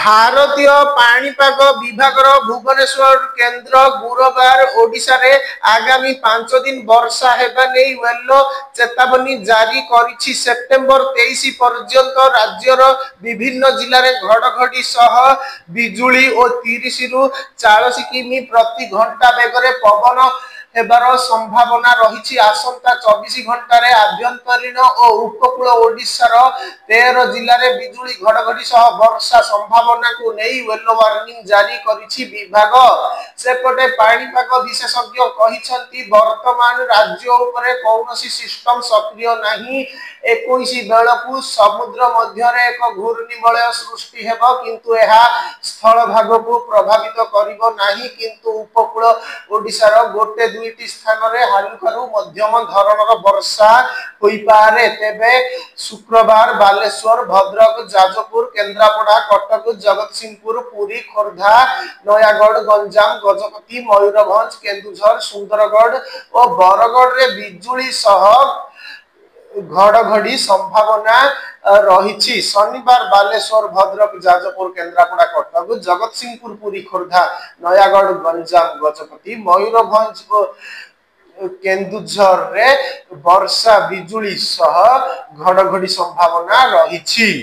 भारतीय पाणीपाग विभाग भुवनेश्वर केन्द्र गुरुवार ओडिशा रे आगामी 5 दिन वर्षा हेबा नै येलो चेतावनी जारी करिछि। सेप्टेम्बर 23 पर्यंत राज्यर विभिन्न जिले में घड़घड़ी सह बिजुली और 30 रु 40 किमी प्रति घंटा बेगरे पवन हेबार संभावना रही। आसंता 24 घंटा रे आभ्यंतरीण और उपकूल ओडिशार 13 जिले में बिजुली घड़घड़ी सह वर्षा संभावना को नहीं येलो वार्निंग जारी करिछि विभाग। सेपटे पाणीपाग विशेषज्ञ कहिसंती वर्तमान राज्य उपरे कौनसी सिस्टम सक्रिय नहीं। 21 बेलकु समुद्र मध्य रे एक घूर्णिबलय सृष्टि हेबो किंतु एहा स्थल भाग को प्रभावित करिवो नाही। किंतु उपकूल ओडिशार गोटे दुईटी स्थान रे हल्कारू मध्यम धरणर वर्षा होई पारे। तेबे शुक्रवार बालेश्वर भद्रक जाजपुर केन्द्रापड़ा कटक जगतसिंहपुर पुरी खोर्धा नयागढ़ गंजाम गजपति मयूरभंज केन्दुझर सुंदरगढ़ और बरगढ़ रे बिजुली सह घड़घड़ी संभावना रही। शनिवार बालेश्वर भद्रक जाजपुर केन्द्रापड़ा कटक जगतसिंहपुर पुरी खोर्धा नयागढ़ गंजाम गजपति मयूरभंज केन्दुझर रे वर्षा बिजुली सह घड़घड़ी संभावना रही।